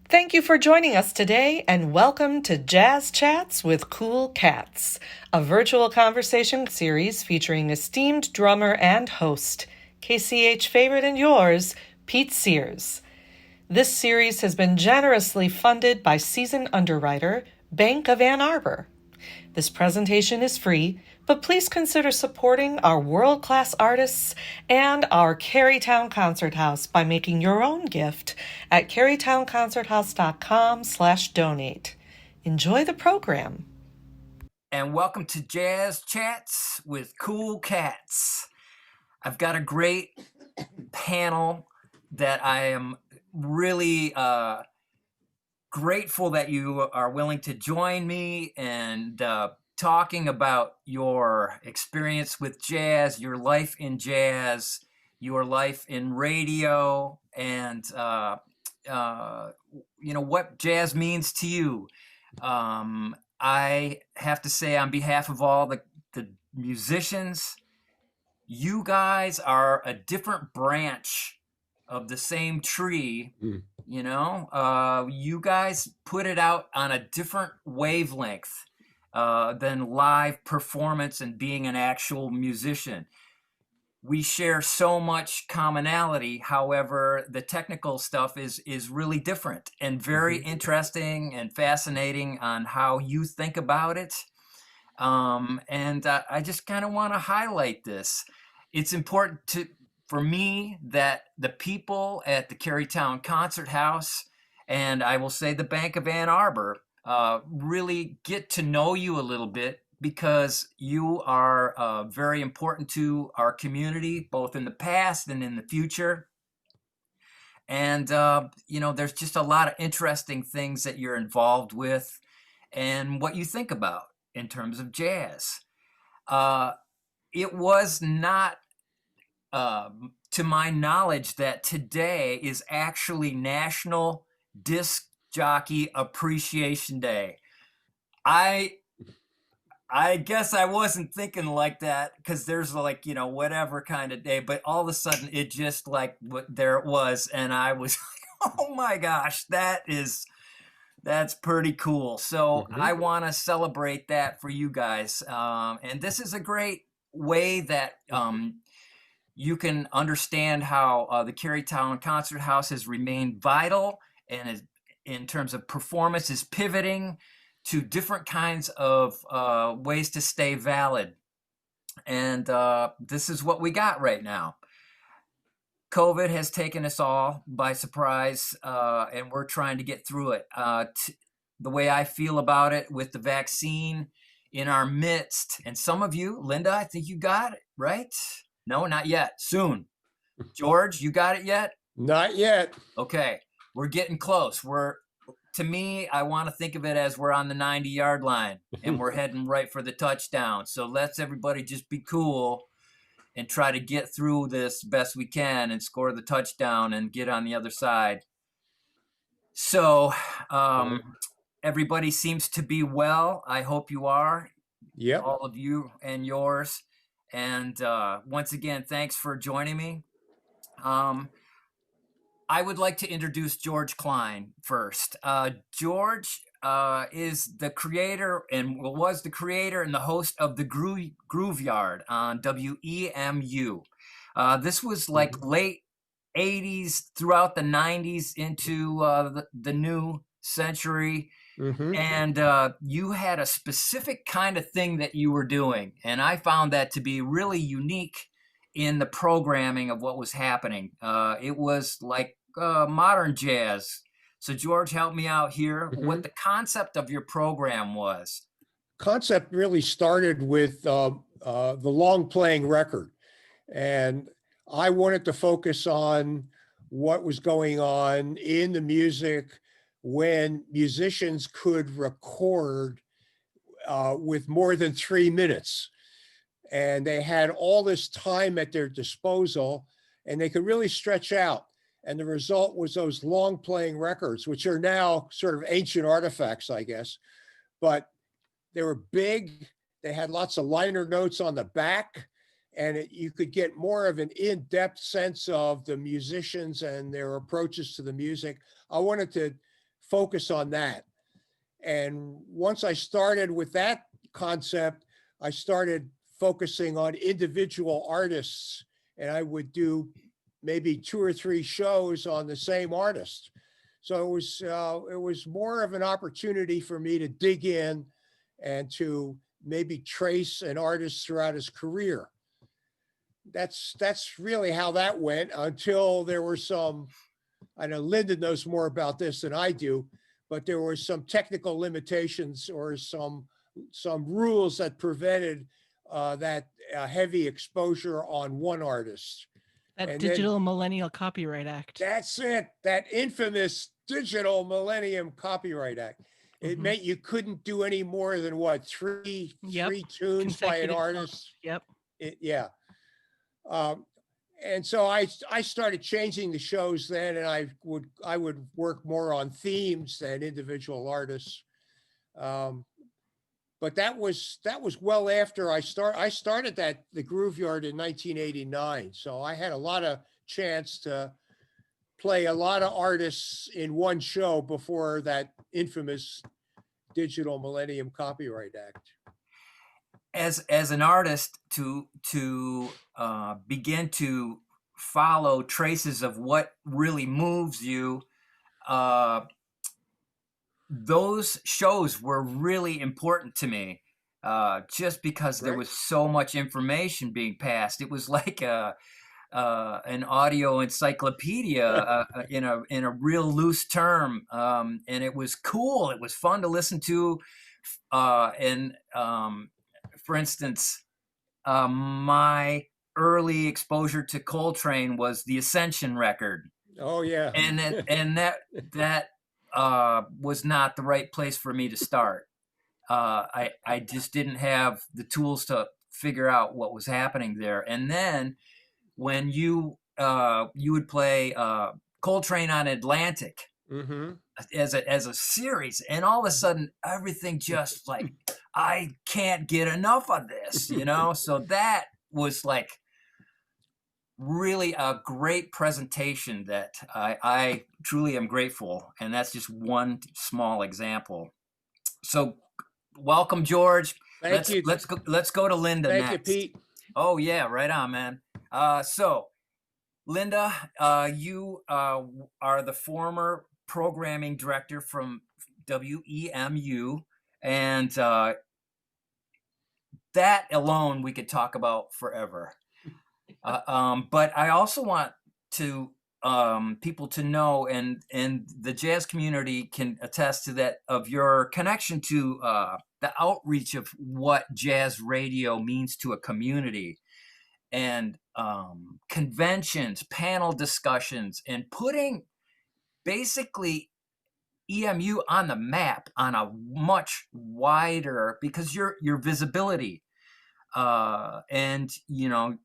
Thank you for joining us today, and welcome to Jazz Chats with Cool Cats, a virtual conversation series featuring esteemed drummer and host, KCH favorite and yours, Pete Siers. This series has been generously funded by seasoned underwriter, Bank of Ann Arbor. This presentation is free, but please consider supporting our world-class artists and our Kerrytown Concert House by making your own gift at kerrytownconcerthouse.com/donate. Enjoy the program. And welcome to Jazz Chats with Cool Cats. I've got a great panel that I am really grateful that you are willing to join me and talking about your experience with jazz, your life in jazz, your life in radio, and what jazz means to you. I have to say, on behalf of all the musicians, you guys are a different branch of the same tree. You guys put it out on a different wavelength than live performance and being an actual musician. We share so much commonality. However, the technical stuff is really different and very interesting and fascinating on how you think about it. I just kind of want to highlight this. It's important for me that the people at the Kerrytown Concert House, and I will say the Bank of Ann Arbor, really get to know you a little bit, because you are very important to our community, both in the past and in the future. And, there's just a lot of interesting things that you're involved with and what you think about in terms of jazz. It was not, to my knowledge, that today is actually National Disc Jockey Appreciation Day. I guess I wasn't thinking like that, because there's whatever kind of day, but all of a sudden it just there it was. And I was like, oh my gosh, that's pretty cool. So I want to celebrate that for you guys. And this is a great way that you can understand how the Kerrytown Concert House has remained vital, and is, in terms of performance, is pivoting to different kinds of ways to stay valid. And this is what we got right now. COVID has taken us all by surprise, and we're trying to get through it. The way I feel about it, with the vaccine in our midst, and some of you, Linda, I think you got it, right? No, not yet. Soon. George, you got it yet? Not yet. Okay, we're getting close. To me, I want to think of it as we're on the 90-yard line and we're heading right for the touchdown. So let's everybody just be cool and try to get through this best we can and score the touchdown and get on the other side. So everybody seems to be well. I hope you are. Yep. All of you and yours. And once again, thanks for joining me. I would like to introduce George Klein first. George is the creator, and was the creator and the host of the Groove Yard on WEMU. This was like late 80s, throughout the 90s, into the new century. And you had a specific kind of thing that you were doing, and I found that to be really unique in the programming of what was happening. It was like modern jazz. So George, help me out here. What the concept of your program was? Concept really started with the long playing record. And I wanted to focus on what was going on in the music when musicians could record with more than 3 minutes. And they had all this time at their disposal, and they could really stretch out. And the result was those long playing records, which are now sort of ancient artifacts, I guess. But they were big. They had lots of liner notes on the back, and you could get more of an in-depth sense of the musicians and their approaches to the music. I wanted to focus on that. And once I started with that concept, I started focusing on individual artists, and I would do maybe 2 or 3 shows on the same artist. So it was more of an opportunity for me to dig in and to maybe trace an artist throughout his career. That's really how that went, until there were some, I know Linda knows more about this than I do, but there were some technical limitations or some rules that prevented that heavy exposure on one artist. That And Digital Millennial Copyright Act. That's it. That infamous Digital Millennium Copyright Act. It meant you couldn't do any more than what, three tunes by an artist. Yep. Yeah. And so I started changing the shows then, and I would work more on themes than individual artists. But that was well after I started the Groove Yard in 1989. So I had a lot of chance to play a lot of artists in one show before that infamous Digital Millennium Copyright Act. As an artist, to begin to follow traces of what really moves you, those shows were really important to me, just because there was so much information being passed. It was like an audio encyclopedia in a real loose term, and it was cool. It was fun to listen to, for instance, my early exposure to Coltrane was the Ascension record. Oh yeah, and that was not the right place for me to start. I just didn't have the tools to figure out what was happening there. And then when you would play Coltrane on Atlantic as a series, and all of a sudden everything just like, I can't get enough of this, So that was like really a great presentation that I truly am grateful. And that's just one small example. So welcome, George. Thank you. Let's go to Linda next. Thank you, Pete. Oh yeah, right on, man. So Linda, you are the former programming director from WEMU, and that alone we could talk about forever. But I also want to people to know, and the jazz community can attest to that, of your connection to the outreach of what jazz radio means to a community, and conventions, panel discussions, and putting basically EMU on the map on a much wider, because your visibility and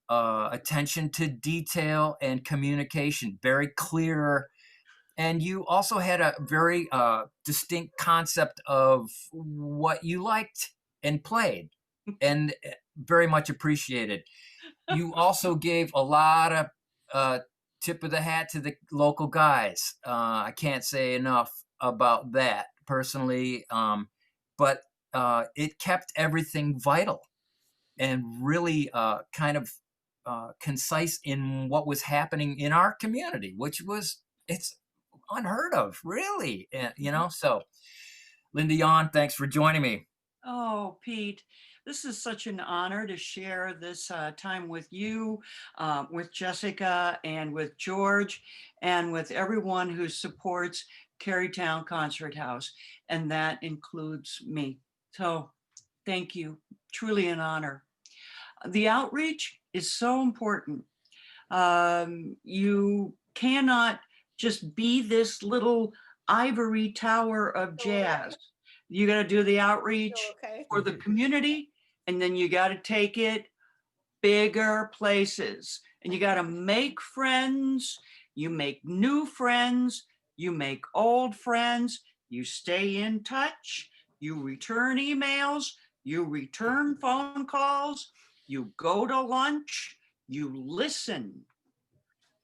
attention to detail and communication, very clear. And you also had a very distinct concept of what you liked and played, and very much appreciated. You also gave a lot of tip of the hat to the local guys. I can't say enough about that personally, but it kept everything vital and really kind of concise in what was happening in our community, which it's unheard of, really. So Linda, Yohn, thanks for joining me. Oh, Pete, this is such an honor to share this time with you, with Jessica, and with George, and with everyone who supports Kerrytown Concert House, and that includes me. So thank you, truly an honor. The outreach is so important. You cannot just be this little ivory tower of jazz. You got to do the outreach for the community, and then you got to take it bigger places, and you got to make friends. You make new friends, you make old friends, you stay in touch, you return emails, you return phone calls, you go to lunch, you listen.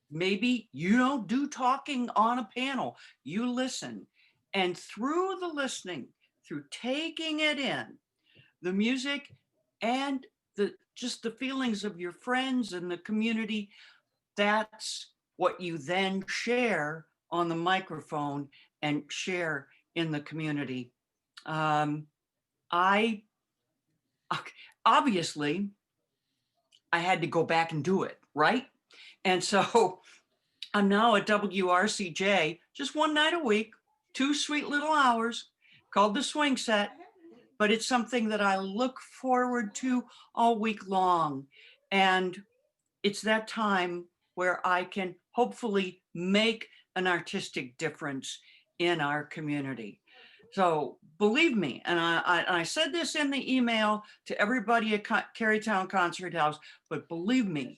Maybe you don't do talking on a panel, you listen. And through the listening, through taking it in, the music and just the feelings of your friends and the community, that's what you then share on the microphone and share in the community. I obviously I had to go back and do it, right? And so I'm now at WRCJ just one night a week, 2 sweet little hours called the swing set, but it's something that I look forward to all week long. And it's that time where I can hopefully make an artistic difference in our community. So believe me, and I said this in the email to everybody at Kerrytown Concert House, but believe me,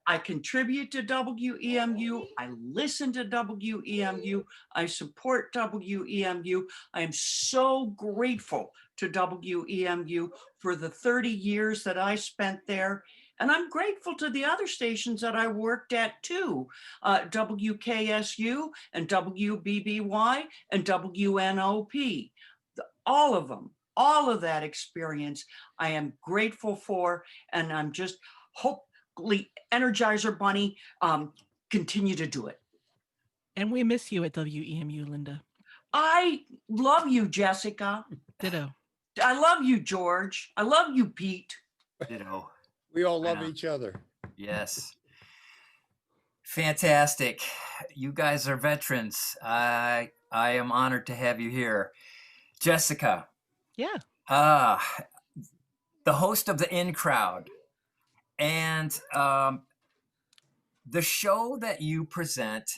I contribute to WEMU. I listen to WEMU. I support WEMU. I am so grateful to WEMU for the 30 years that I spent there. And I'm grateful to the other stations that I worked at too, WKSU and WBBY and WNOP. All of them, all of that experience, I am grateful for, and I'm just hopefully Energizer Bunny, continue to do it. And we miss you at WEMU, Linda. I love you, Jessica. Ditto. I love you, George. I love you, Pete. Ditto. We all love each other. Yes. Fantastic. You guys are veterans. I am honored to have you here. Jessica. Yeah. The host of the In Crowd. And the show that you present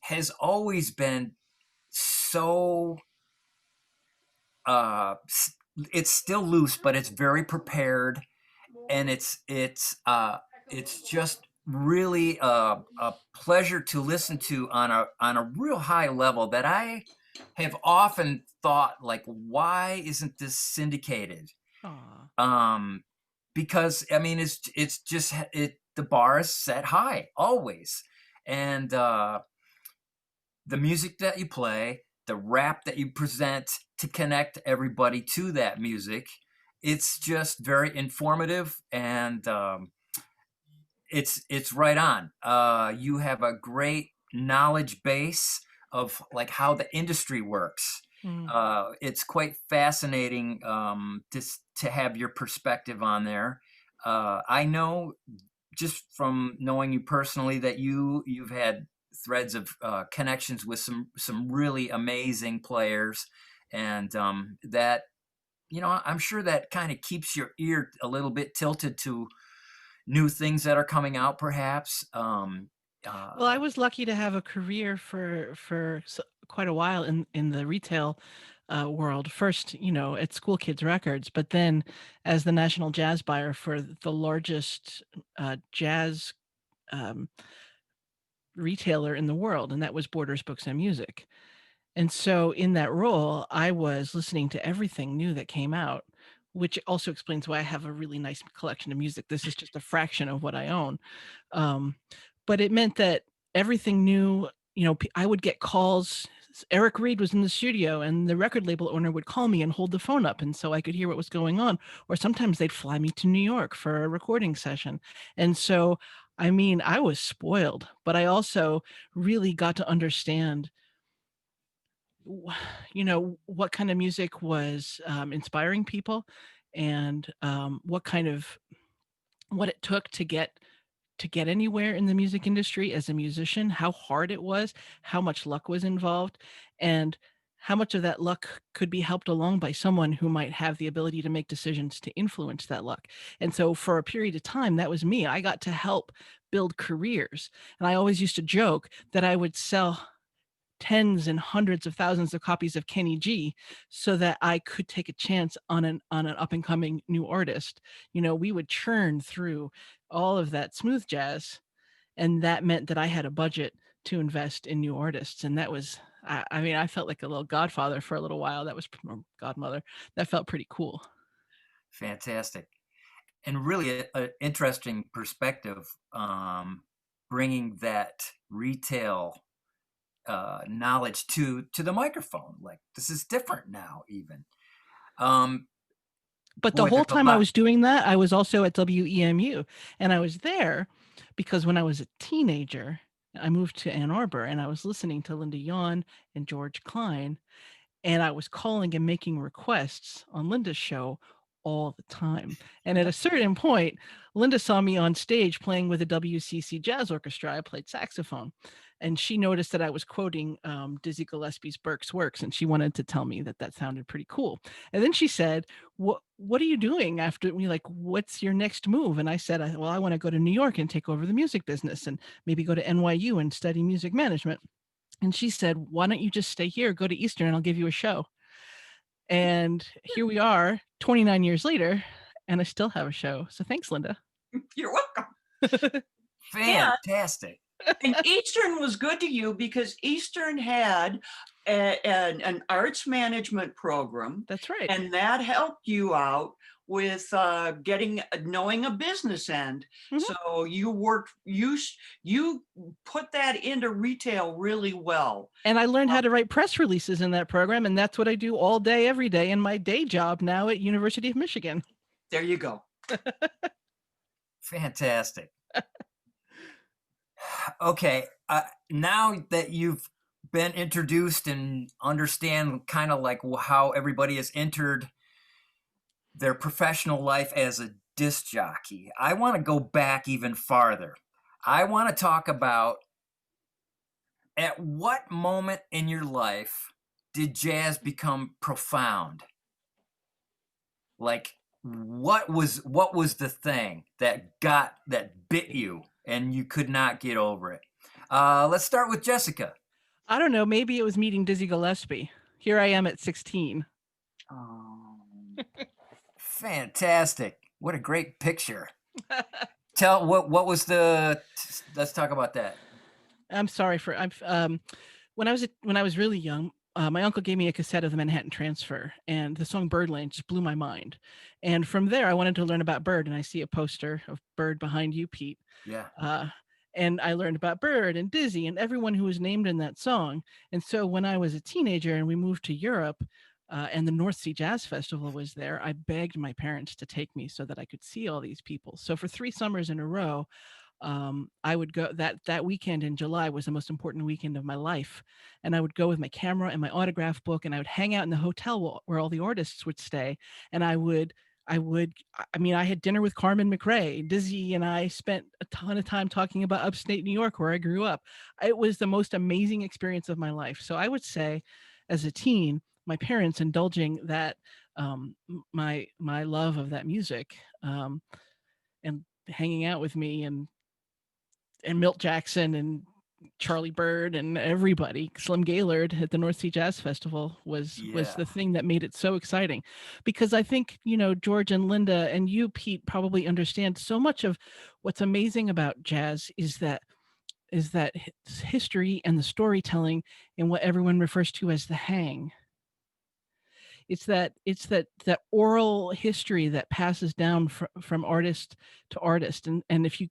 has always been so it's still loose, but it's very prepared, and it's just really a pleasure to listen to on a real high level that I have often thought, like, why isn't this syndicated? Aww. Because I mean, it's just the bar is set high always, and the music that you play, the rap that you present to connect everybody to that music, it's just very informative, and it's right on. You have a great knowledge base of like how the industry works. It's quite fascinating to have your perspective on there. I know just from knowing you personally that you've had threads of connections with some really amazing players, and that, you know, I'm sure that kind of keeps your ear a little bit tilted to new things that are coming out, perhaps. Well, I was lucky to have a career for quite a while in the retail world. First, you know, at School Kids Records, but then as the national jazz buyer for the largest jazz retailer in the world, and that was Borders Books and Music. And so in that role, I was listening to everything new that came out, which also explains why I have a really nice collection of music. This is just a fraction of what I own. But it meant that everything new, you know, I would get calls. Eric Reed was in the studio and the record label owner would call me and hold the phone up, and so I could hear what was going on. Or sometimes they'd fly me to New York for a recording session. And so, I mean, I was spoiled, but I also really got to understand, you know, what kind of music was inspiring people, and what it took to get anywhere in the music industry as a musician, how hard it was, how much luck was involved, and how much of that luck could be helped along by someone who might have the ability to make decisions to influence that luck. And so for a period of time, that was me. I got to help build careers. And I always used to joke that I would sell tens and hundreds of thousands of copies of Kenny G so that I could take a chance on an up and coming new artist. You know, we would churn through all of that smooth jazz, and that meant that I had a budget to invest in new artists. And that was, I mean, I felt like a little godfather for a little while. That was godmother. That felt pretty cool. Fantastic. And really an interesting perspective, bringing that retail knowledge to the microphone. Like, this is different now, even. But the whole time I was doing that, I was also at WEMU, and I was there because when I was a teenager, I moved to Ann Arbor, and I was listening to Linda Yohn and George Klein, and I was calling and making requests on Linda's show all the time. And at a certain point, Linda saw me on stage playing with a WCC Jazz Orchestra. I played saxophone, and she noticed that I was quoting Dizzy Gillespie's Burke's Works, and she wanted to tell me that sounded pretty cool. And then she said, what are you doing after me? Like, what's your next move? And I said, well, I want to go to New York and take over the music business and maybe go to NYU and study music management. And she said, why don't you just stay here, go to Eastern, and I'll give you a show. And here we are 29 years later, and I still have a show. So thanks, Linda. You're welcome. Fantastic. And Eastern was good to you because Eastern had an arts management program. That's right. And that helped you out with knowing a business end. Mm-hmm. So you put that into retail really well. And I learned how to write press releases in that program. And that's what I do all day, every day in my day job now at University of Michigan. There you go. Fantastic. Okay. Now that you've been introduced and understand kind of like how everybody has entered their professional life as a disc jockey, I want to go back even farther. I want to talk about at what moment in your life did jazz become profound? Like, what was the thing that bit you and you could not get over it? Let's start with Jessica. I don't know. Maybe it was meeting Dizzy Gillespie. Here I am at 16. Fantastic. What a great picture. Tell what was let's talk about that. I'm sorry for when I was really young, my uncle gave me a cassette of the Manhattan Transfer, and the song Birdland just blew my mind. And from there, I wanted to learn about Bird, and I see a poster of Bird behind you, Pete. Yeah. And I learned about Bird and Dizzy and everyone who was named in that song. And so when I was a teenager and we moved to Europe, and the North Sea Jazz Festival was there, I begged my parents to take me so that I could see all these people. So for 3 summers in a row, I would go. That weekend in July was the most important weekend of my life, and I would go with my camera and my autograph book, and I would hang out in the hotel where all the artists would stay, and I had dinner with Carmen McRae. Dizzy and I spent a ton of time talking about upstate New York, where I grew up. It was the most amazing experience of my life. So I would say, as a teen, my parents indulging that my love of that music, and hanging out with me and Milt Jackson and Charlie Bird and everybody, Slim Gaillard at the North Sea Jazz Festival was the thing that made it so exciting. Because I think, George and Linda and you, Pete, probably understand so much of what's amazing about jazz is that history and the storytelling and what everyone refers to as the hang. It's that oral history that passes down from artist to artist, and if you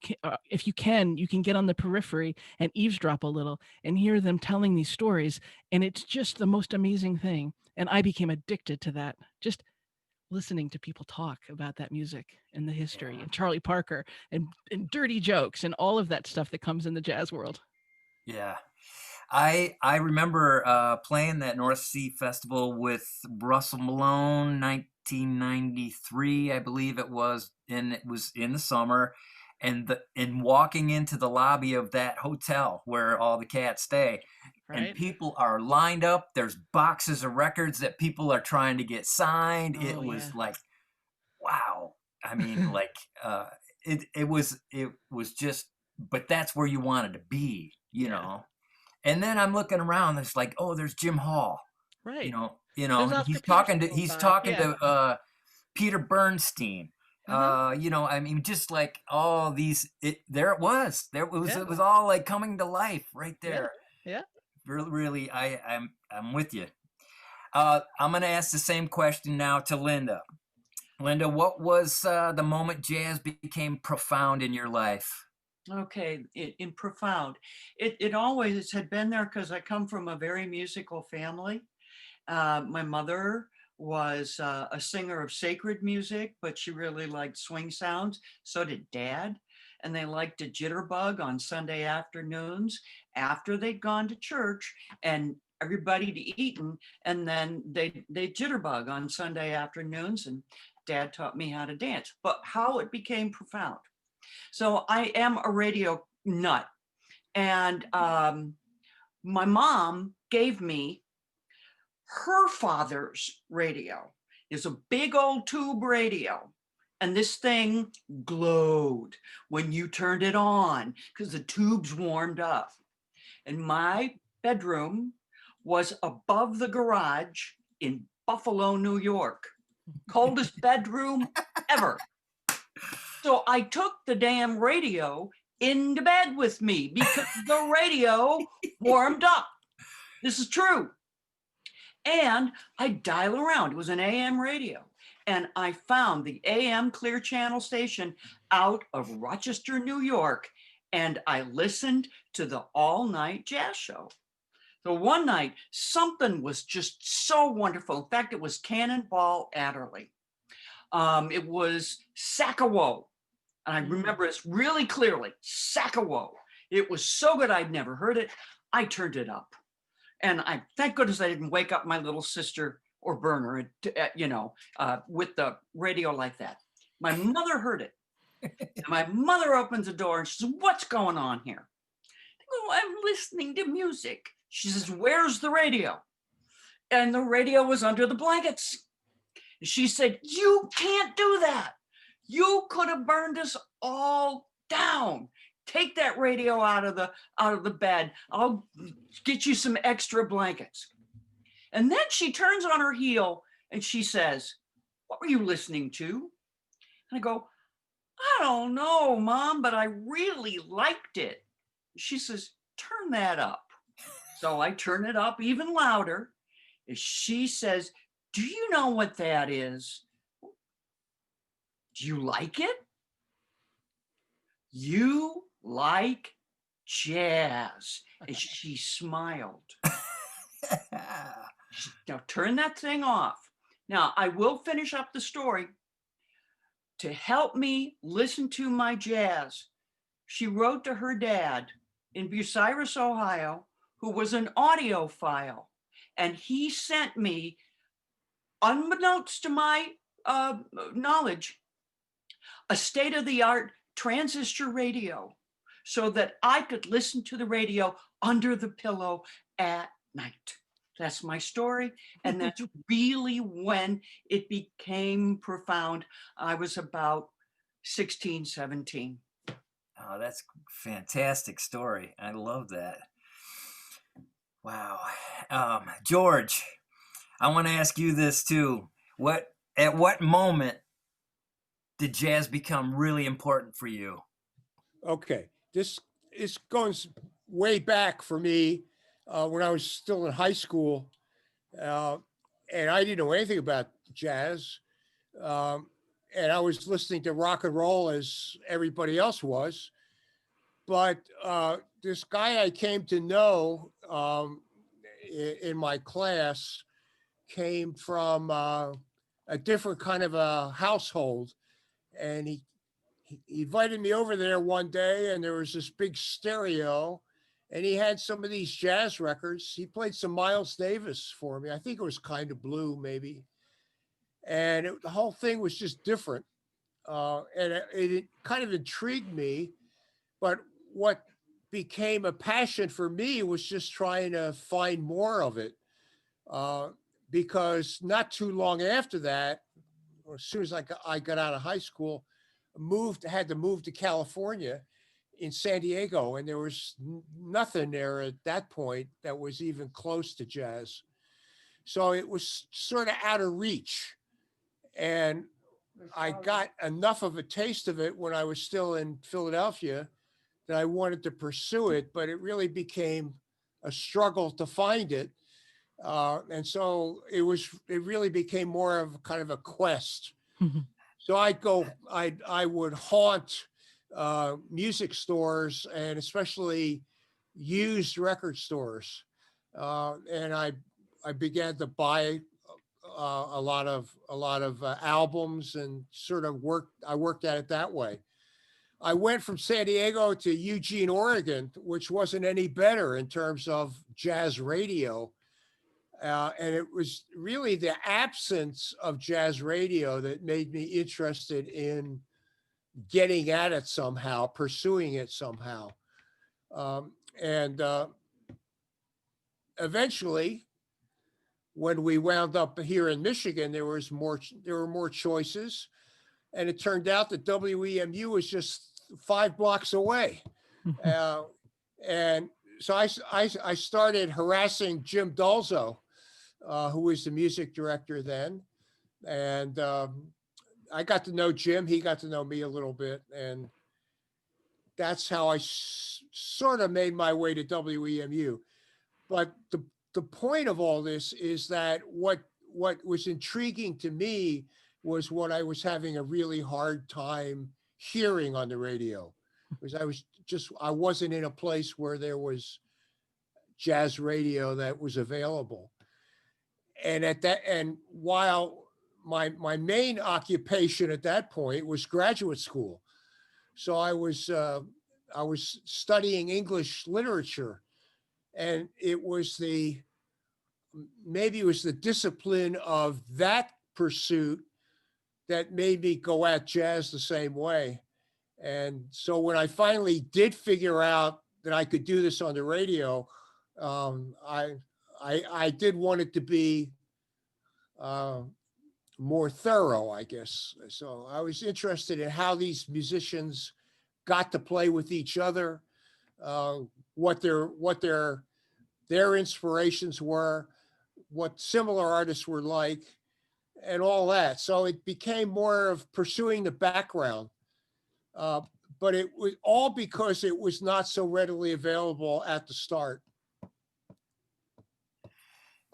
can get on the periphery and eavesdrop a little and hear them telling these stories, and it's just the most amazing thing. And I became addicted to that, just listening to people talk about that music and the history and Charlie Parker and dirty jokes and all of that stuff that comes in the jazz world. Yeah. I remember playing that North Sea Festival with Russell Malone, 1993, I believe it was, and it was in the summer, and walking into the lobby of that hotel where all the cats stay, right. And people are lined up. There's boxes of records that people are trying to get signed. It was like, wow. I mean, like it was just, but that's where you wanted to be, you know. And then I'm looking around. It's like, oh, there's Jim Hall, right? He's talking to Peter Bernstein. I mean, just like all these. It was all like coming to life right there. Yeah. Really, I'm with you. I'm going to ask the same question now to Linda. Linda, what was the moment jazz became profound in your life? Okay, in profound. It always had been there because I come from a very musical family. My mother was a singer of sacred music, but she really liked swing sounds. So did Dad. And they liked to jitterbug on Sunday afternoons after they'd gone to church and everybody'd eaten. And then they jitterbug on Sunday afternoons. And Dad taught me how to dance. But how it became profound. So I am a radio nut. And my mom gave me her father's radio. It's a big old tube radio. And this thing glowed when you turned it on because the tubes warmed up. And my bedroom was above the garage in Buffalo, New York. Coldest bedroom ever. So I took the damn radio into bed with me because the radio warmed up. This is true. And I dial around. It was an AM radio. And I found the AM Clear Channel station out of Rochester, New York. And I listened to the all-night jazz show. So one night, something was just so wonderful. In fact, it was Cannonball Adderley. It was Sackawow. And I remember this really clearly, Sackawow. It was so good, I'd never heard it. I turned it up. And I thank goodness I didn't wake up my little sister or burn her, with the radio like that. My mother heard it. And my mother opens the door and she says, "What's going on here?" I go, "I'm listening to music." She says, "Where's the radio?" And the radio was under the blankets. She said, "You can't do that. You could have burned us all down. Take that radio out of the bed. I'll get you some extra blankets." And then she turns on her heel and she says, "What were you listening to?" And I go, "I don't know, Mom, but I really liked it." She says, "Turn that up." So I turn it up even louder. And she says, "Do you know what that is? Do you like it? You like jazz." And she smiled. Now turn that thing off. Now I will finish up the story. To help me listen to my jazz, she wrote to her dad in Bucyrus, Ohio, who was an audiophile. And he sent me, unbeknownst to my knowledge, a state-of-the-art transistor radio so that I could listen to the radio under the pillow at night. That's my story. And that's really when it became profound. I was about 16, 17. Oh, that's a fantastic story. I love that. Wow. George, I want to ask you this too. At what moment did jazz become really important for you? Okay, this is going way back for me when I was still in high school, and I didn't know anything about jazz, and I was listening to rock and roll as everybody else was. But this guy I came to know in my class came from a different kind of a household, and he invited me over there one day, and there was this big stereo, and he had some of these jazz records. He played some Miles Davis for me. I think it was Kind of Blue, maybe. And the whole thing was just different. And it kind of intrigued me. But what became a passion for me was just trying to find more of it. Because not too long after that, or as soon as I got out of high school, had to move to California in San Diego, and there was nothing there at that point that was even close to jazz. So it was sort of out of reach. And I got enough of a taste of it when I was still in Philadelphia that I wanted to pursue it, but it really became a struggle to find it. And so it really became more of kind of a quest. So I would haunt music stores, and especially used record stores. And I began to buy a lot of albums and sort of I worked at it that way. I went from San Diego to Eugene, Oregon, which wasn't any better in terms of jazz radio. And it was really the absence of jazz radio that made me interested in getting at it somehow, pursuing it somehow. And eventually, when we wound up here in Michigan, there were more choices, and it turned out that WEMU was just 5 blocks away. And so I started harassing Jim Dalzo, who was the music director then. And I got to know Jim. He got to know me a little bit. And that's how I sort of made my way to WEMU. But the point of all this is that what was intriguing to me was what I was having a really hard time hearing on the radio, because I wasn't in a place where there was jazz radio that was available. And while my main occupation at that point was graduate school, so I was studying English literature, and maybe it was the discipline of that pursuit that made me go at jazz the same way. And so when I finally did figure out that I could do this on the radio, I did want it to be more thorough, I guess. So I was interested in how these musicians got to play with each other, what their inspirations were, what similar artists were like, and all that. So it became more of pursuing the background. But it was all because it was not so readily available at the start.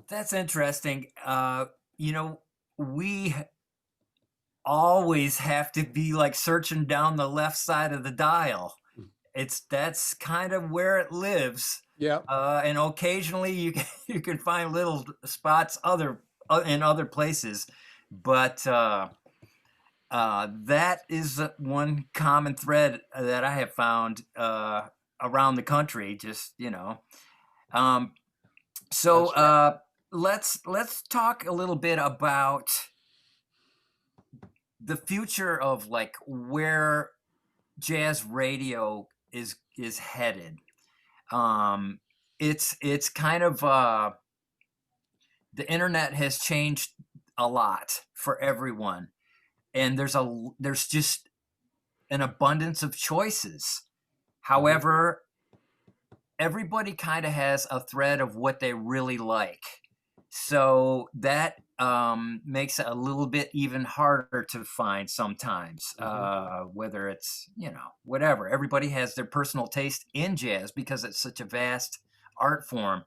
That's interesting. We always have to be like searching down the left side of the dial. That's kind of where it lives. Yeah. And occasionally you can find little spots in other places, but that is one common thread that I have found around the country. Just so let's talk a little bit about the future of like where jazz radio is headed. It's kind of the internet has changed a lot for everyone, and there's just an abundance of choices. However, everybody kind of has a thread of what they really like, so that makes it a little bit even harder to find sometimes. Whether it's whatever, everybody has their personal taste in jazz because it's such a vast art form.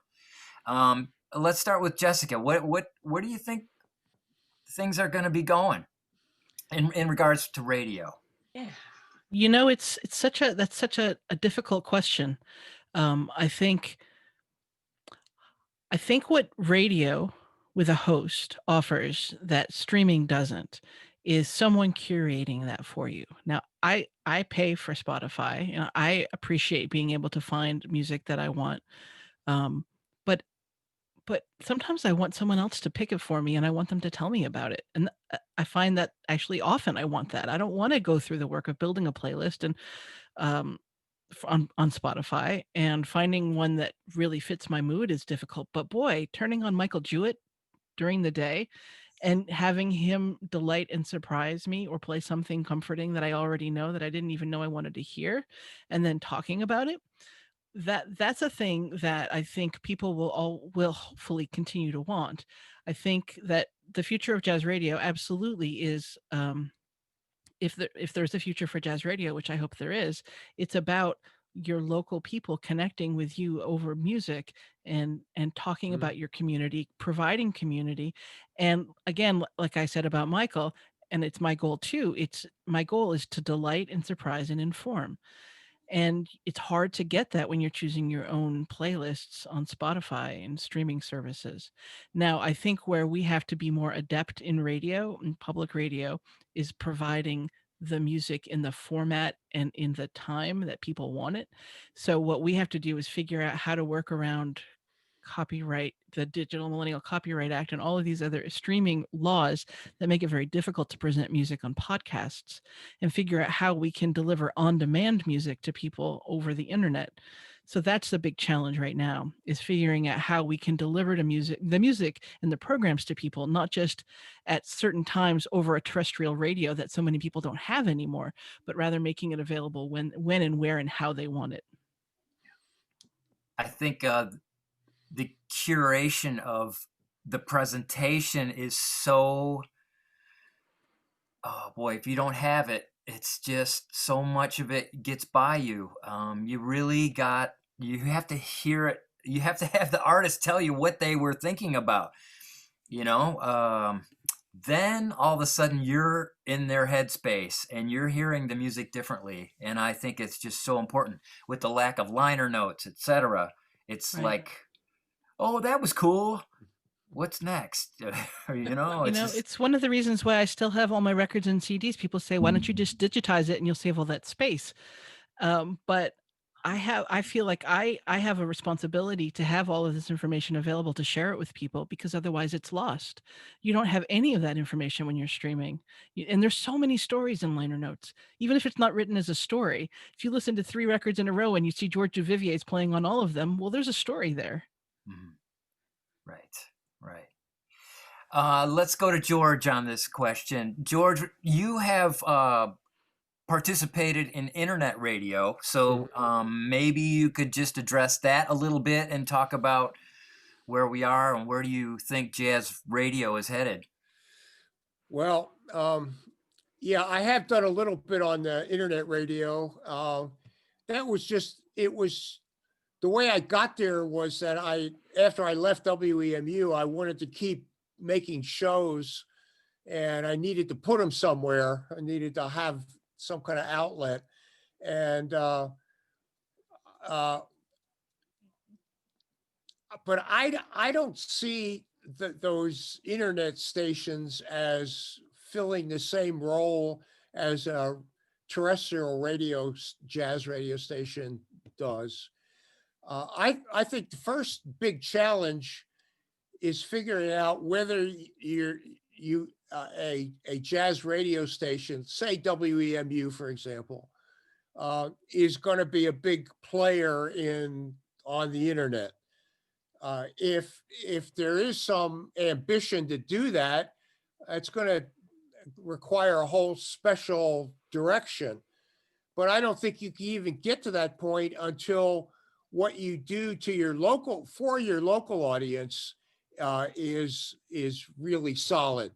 Let's start with Jessica. Where do you think things are going to be going in regards to radio? Yeah, it's such a difficult question. I think what radio with a host offers that streaming doesn't is someone curating that for you. Now, I pay for Spotify. I appreciate being able to find music that I want. But sometimes I want someone else to pick it for me, and I want them to tell me about it. And I find that actually often I want that. I don't want to go through the work of building a playlist and on Spotify, and finding one that really fits my mood is difficult. But boy, turning on Michael Jewett during the day and having him delight and surprise me, or play something comforting that I already know that I didn't even know I wanted to hear, and then talking about it, that's a thing that I think people will hopefully continue to want. I think that the future of jazz radio absolutely is, if there's a future for jazz radio, which I hope there is, it's about your local people connecting with you over music and talking about your community, providing community. And again, like I said about Michael, and it's my goal too. My goal is to delight and surprise and inform. And it's hard to get that when you're choosing your own playlists on Spotify and streaming services. Now, I think where we have to be more adept in radio and public radio is providing the music in the format and in the time that people want it. So what we have to do is figure out how to work around copyright, the Digital Millennial Copyright Act, and all of these other streaming laws that make it very difficult to present music on podcasts, and figure out how we can deliver on-demand music to people over the internet. So that's the big challenge right now, is figuring out how we can deliver the music and the programs to people, not just at certain times over a terrestrial radio that so many people don't have anymore, but rather making it available when and where and how they want it. I think the curation of the presentation is so, oh boy, if you don't have it, it's just so much of it gets by you. You have to hear it. You have to have the artist tell you what they were thinking about, then all of a sudden you're in their headspace and you're hearing the music differently. And I think it's just so important with the lack of liner notes, etc. It's Right. like, oh, that was cool. What's next? It's one of the reasons why I still have all my records and CDs. People say, why don't you just digitize it and you'll save all that space? But I feel like I have a responsibility to have all of this information available to share it with people, because otherwise it's lost. You don't have any of that information when you're streaming. And there's so many stories in liner notes, even if it's not written as a story. If you listen to 3 records in a row and you see George Duvivier's playing on all of them, well, there's a story there. Right. Let's go to George on this question. George, you have participated in internet radio, so maybe you could just address that a little bit and talk about where we are and where do you think jazz radio is headed? Well, yeah, I have done a little bit on the internet radio. It was the way I got there was that after I left WEMU, I wanted to keep making shows and I needed to put them somewhere. I needed to have some kind of outlet. And, but I don't see those internet stations as filling the same role as a terrestrial jazz radio station does. I think the first big challenge is figuring out whether a jazz radio station, say WEMU, for example, is going to be a big player on the internet. If there is some ambition to do that, it's going to require a whole special direction. But I don't think you can even get to that point until what you do to your local audience is really solid.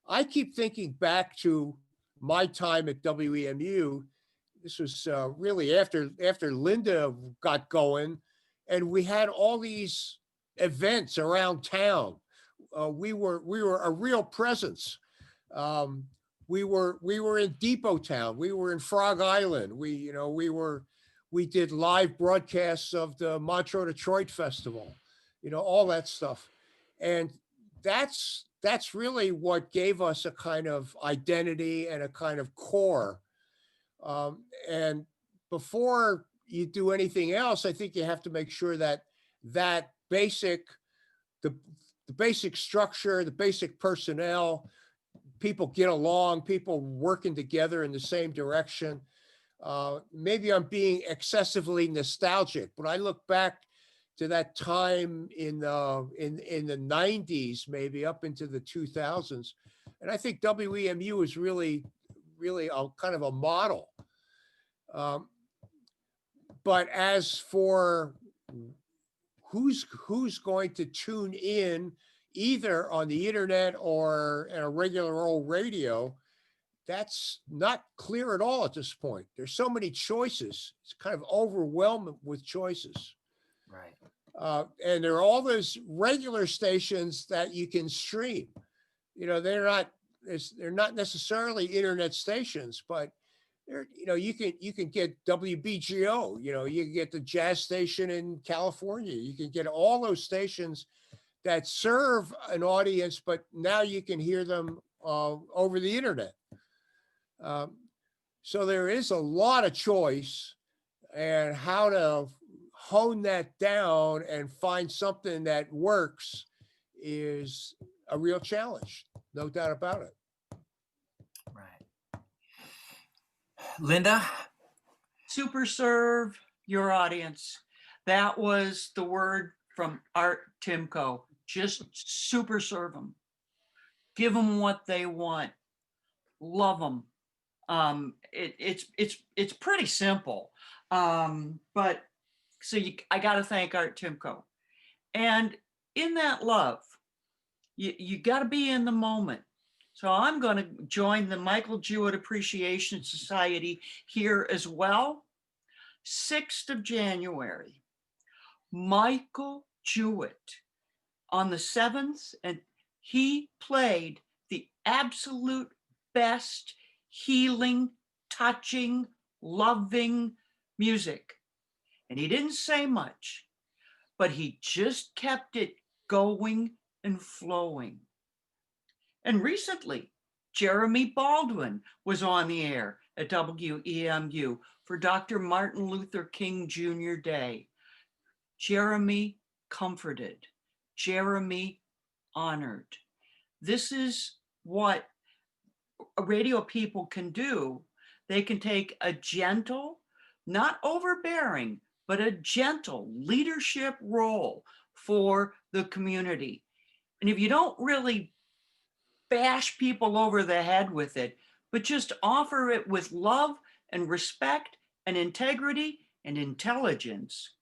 I keep thinking back to my time at WEMU. This was really after Linda got going, and we had all these events around town. We were a real presence. We were in Depot Town. We were in Frog Island. We did live broadcasts of the Montreux Detroit Festival, all that stuff. And that's really what gave us a kind of identity and a kind of core. And before you do anything else, I think you have to make sure that the basic structure, the basic personnel, people get along, people working together in the same direction. Maybe I'm being excessively nostalgic, but I look back to that time in the 90s, maybe up into the 2000s. And I think WEMU is really a kind of a model. But as for who's going to tune in either on the internet or in a regular old radio, that's not clear at all at this point. There's so many choices. It's kind of overwhelming with choices. Right. And there are all those regular stations that you can stream. They're not they're not necessarily internet stations, but they're, you can get WBGO, you can get the jazz station in California. You can get all those stations that serve an audience, but now you can hear them over the internet. So there is a lot of choice, and how to hone that down and find something that works is a real challenge. No doubt about it. Right. Linda? Super serve your audience. That was the word from Art Timko. Just super serve them. Give them what they want. Love them. It's pretty simple. But so I got to thank Art Timko. And in that love, you got to be in the moment. So I'm going to join the Michael Jewett Appreciation Society here as well. 6th of January, Michael Jewett on the 7th, and he played the absolute best healing, touching, loving music. And he didn't say much, but he just kept it going and flowing. And recently, Jeremy Baldwin was on the air at WEMU for Dr. Martin Luther King Jr. Day. Jeremy comforted, Jeremy honored. This is what radio people can do. They can take a gentle, not overbearing, but a gentle leadership role for the community. And if you don't really bash people over the head with it, but just offer it with love and respect and integrity and intelligence.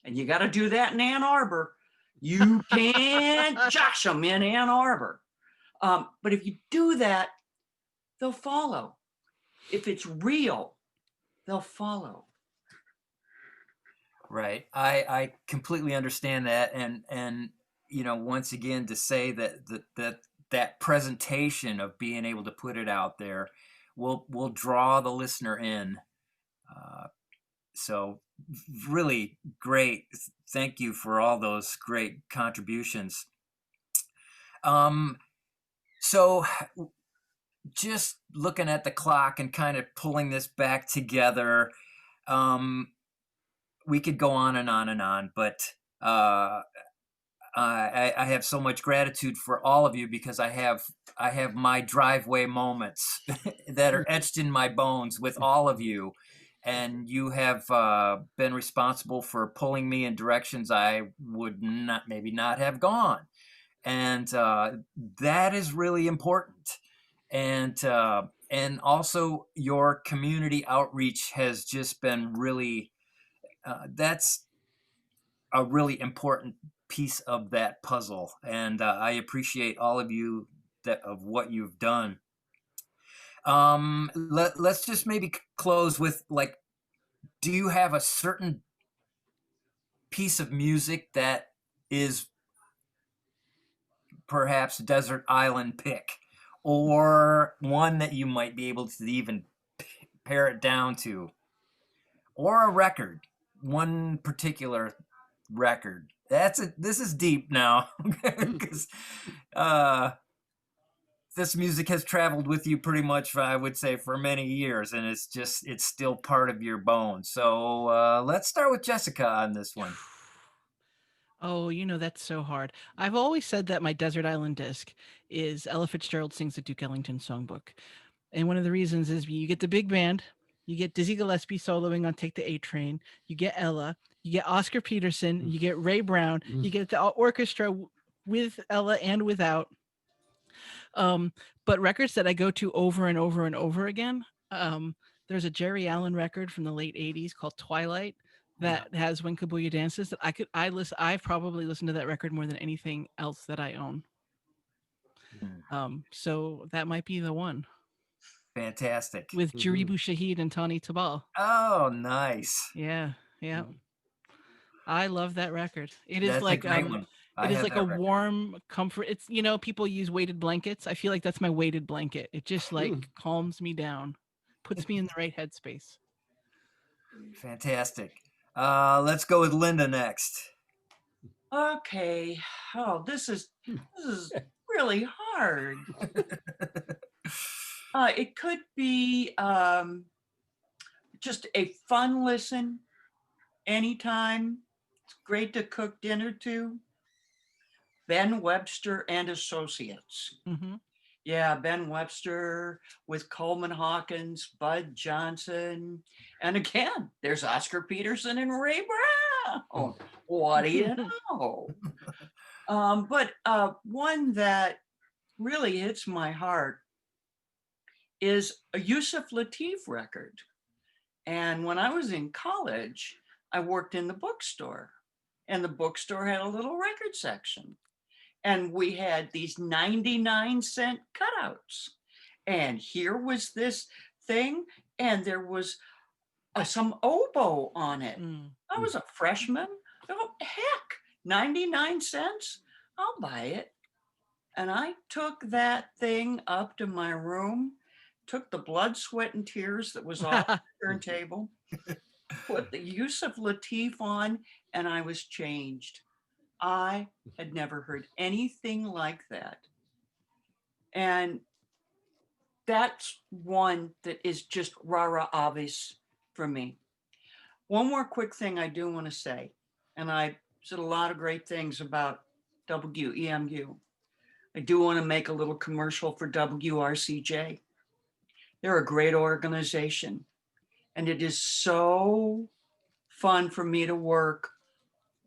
And you got to do that in Ann Arbor. You can't josh them in Ann Arbor. But if you do that, they'll follow. If it's real, they'll follow. Right. I completely understand that. And once again, to say that presentation of being able to put it out there will draw the listener in. So really great. Thank you for all those great contributions. So just looking at the clock and kind of pulling this back together, we could go on and on and on, but I have so much gratitude for all of you, because I have my driveway moments that are etched in my bones with all of you. And you have been responsible for pulling me in directions I would maybe not have gone. And that is really important. And also your community outreach has just been really, that's a really important piece of that puzzle. And I appreciate all of you of what you've done. Let's just maybe close with, like, do you have a certain piece of music that is perhaps Desert Island pick, or one that you might be able to even pare it down to, or a record, one particular record? This is deep now, because this music has traveled with you pretty much, I would say, for many years, and it's still part of your bones. So let's start with Jessica on this one. Oh, that's so hard. I've always said that my Desert Island disc is Ella Fitzgerald Sings the Duke Ellington Songbook. And one of the reasons is you get the big band, you get Dizzy Gillespie soloing on Take the A Train, you get Ella, you get Oscar Peterson, you get Ray Brown, you get the orchestra with Ella and without. But records that I go to over and over and over again, there's a Jerry Allen record from the late 80s called Twilight that has When Kabuya Dances that I've probably listened to that record more than anything else that I own. So that might be the one. Fantastic. With Jaribu Shaheed and Tani Tabal. Oh, nice. Yeah. I love that record. It is That's like a great one. I It is have like that a record. warm comfort. It's, you know, people use weighted blankets. I feel like that's my weighted blanket. It just like calms me down, puts me in the right headspace. Fantastic. Let's go with Linda next. Okay. Oh, this is really hard. It could be just a fun listen anytime. It's great to cook dinner to. Ben Webster and Associates. Mm-hmm. Yeah, Ben Webster with Coleman Hawkins, Bud Johnson. And again, there's Oscar Peterson and Ray Brown. What do you know? But one that really hits my heart is a Yusuf Lateef record. And when I was in college, I worked in the bookstore, and the bookstore had a little record section. And we had these 99-cent cutouts. And here was this thing, and there was some oboe on it. I was a freshman. Oh, heck, 99 cents? I'll buy it. And I took that thing up to my room, took the blood, sweat, and tears that was off the turntable, put the Yusuf Lateef on, and I was changed. I had never heard anything like that. And that's one that is just rara avis for me. One more quick thing I do want to say, and I said a lot of great things about WEMU. I do want to make a little commercial for WRCJ. They're a great organization, and it is so fun for me to work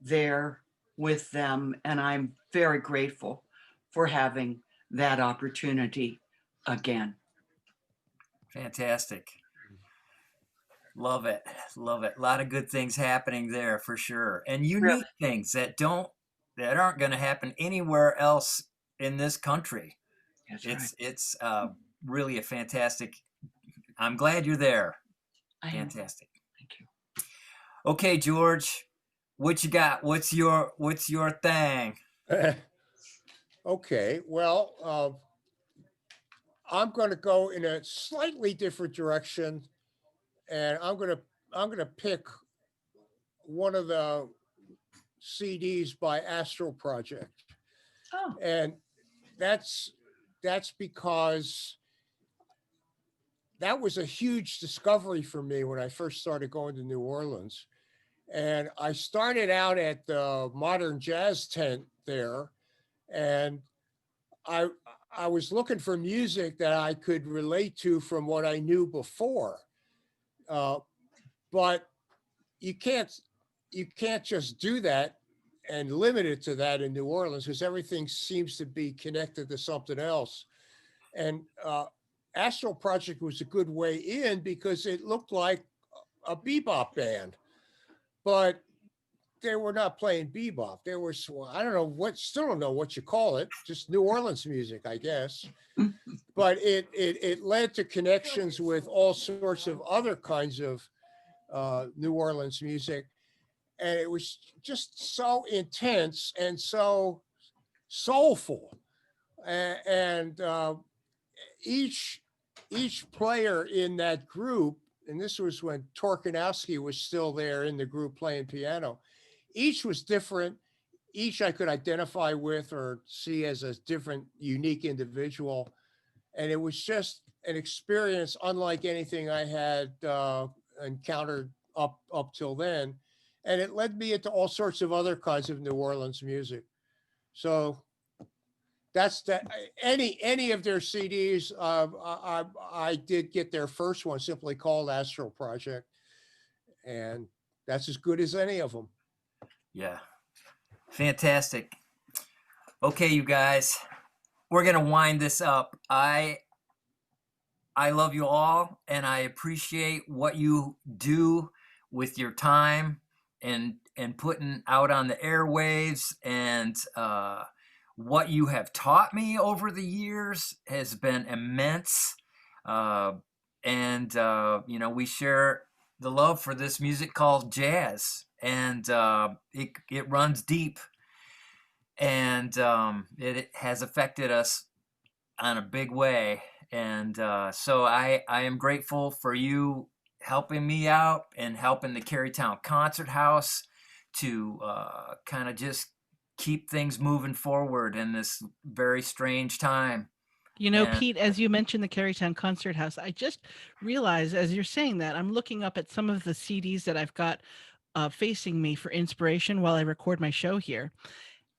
there with them, and I'm very grateful for having that opportunity again. Fantastic. Love it. Love it. A lot of good things happening there for sure. And unique things that aren't going to happen anywhere else in this country. That's it's really a fantastic. I'm glad you're there. Fantastic. Thank you. Okay, George, what you got? What's your thing? Okay, well, I'm going to go in a slightly different direction, and I'm going to pick one of the CDs by Astral Project, and that's because that was a huge discovery for me when I first started going to New Orleans. And I started out at the Modern Jazz tent there, and I was looking for music that I could relate to from what I knew before. But you can't just do that and limit it to that in New Orleans, because everything seems to be connected to something else. And Astral Project was a good way in because it looked like a bebop band, but they were not playing bebop. They were, still don't know what you call it, just New Orleans music, I guess. But it led to connections with all sorts of other kinds of New Orleans music. And it was just so intense and so soulful. And each player in that group, and this was when Torkanowski was still there in the group playing piano, each was different. Each I could identify with or see as a different, unique individual. And it was just an experience unlike anything I had encountered up till then. And it led me into all sorts of other kinds of New Orleans music. So that's that. Any of their CDs, I did get their first one, simply called Astral Project, and that's as good as any of them. Yeah, fantastic. Okay, you guys, we're gonna wind this up. I love you all, and I appreciate what you do with your time and putting out on the airwaves, and what you have taught me over the years has been immense. And we share the love for this music called jazz, and it runs deep. and it has affected us on a big way. And so I am grateful for you helping me out and helping the Kerrytown Concert House to kind of just keep things moving forward in this very strange time. You know, And Pete, as you mentioned the Kerrytown Concert House, I just realized as you're saying that, I'm looking up at some of the CDs that I've got facing me for inspiration while I record my show here.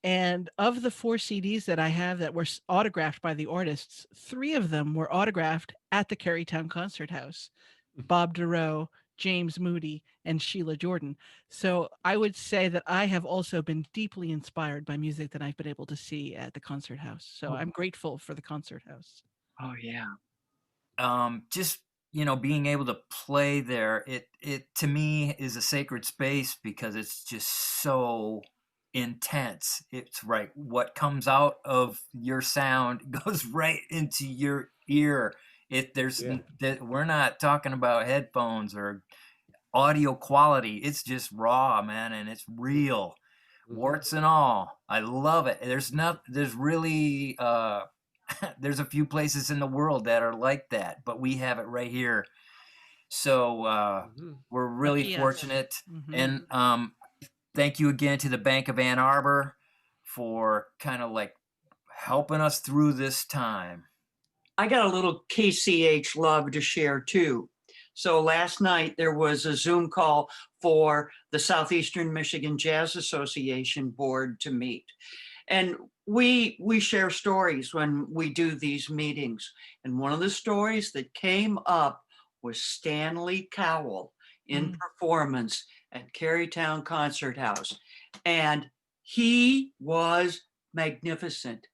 And of the 4 CDs that I have that were autographed by the artists, 3 of them were autographed at the Kerrytown Concert House. Bob Dorough, James Moody, and Sheila Jordan. So I would say that I have also been deeply inspired by music that I've been able to see at the concert house. So I'm grateful for the concert house. Oh, yeah. just being able to play there, it to me is a sacred space because it's just so intense. It's right, what comes out of your sound goes right into your ear. We're not talking about headphones or audio quality. It's just raw, man, and it's real, warts and all. I love it. There's really there's a few places in the world that are like that, but we have it right here. So we're really Lucky us. fortunate. And thank you again to the Bank of Ann Arbor for kind of like helping us through this time. I got a little KCH love to share too. So last night there was a Zoom call for the Southeastern Michigan Jazz Association board to meet. And we share stories when we do these meetings. And one of the stories that came up was Stanley Cowell in performance at Kerrytown Concert House. And he was magnificent.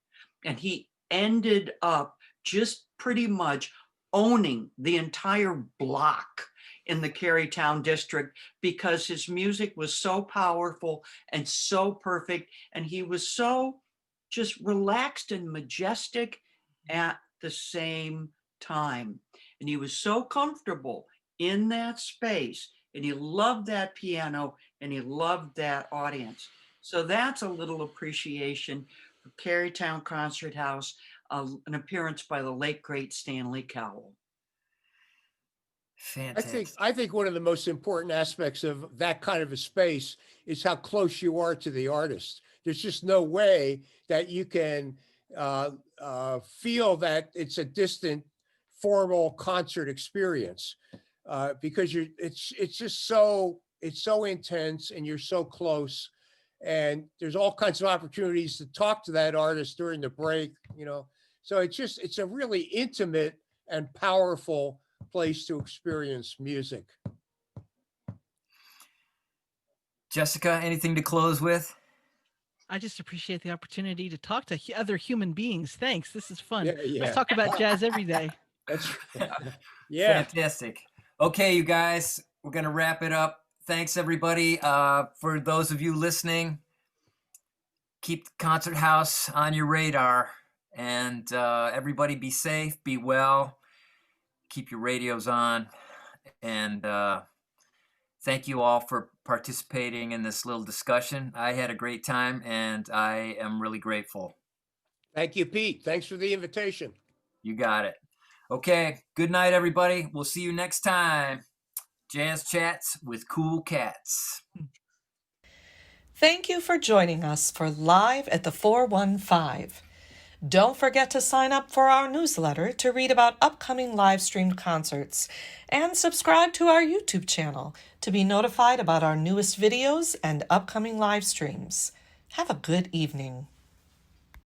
And he ended up just pretty much owning the entire block in the Kerrytown district because his music was so powerful and so perfect. And he was so just relaxed and majestic at the same time. And he was so comfortable in that space. And he loved that piano and he loved that audience. So that's a little appreciation for Kerrytown Concert House, an appearance by the late, great Stanley Cowell. Fantastic. I think one of the most important aspects of that kind of a space is how close you are to the artist. There's just no way that you can feel that it's a distant formal concert experience because it's just so intense and you're so close, and there's all kinds of opportunities to talk to that artist during the break, so it's a really intimate and powerful place to experience music. Jessica, anything to close with? I just appreciate the opportunity to talk to other human beings. Thanks. This is fun. Yeah. Let's talk about jazz every day. That's yeah. Fantastic. Okay, you guys, we're going to wrap it up. Thanks, everybody. For those of you listening, keep the concert house on your radar. And everybody be safe, be well, keep your radios on. And thank you all for participating in this little discussion. I had a great time, and I am really grateful. Thank you, Pete. Thanks for the invitation. You got it. Okay, good night, everybody. We'll see you next time. Jazz Chats with Cool Cats. Thank you for joining us for Live at the 415. Don't forget to sign up for our newsletter to read about upcoming live-streamed concerts, and subscribe to our YouTube channel to be notified about our newest videos and upcoming live streams. Have a good evening.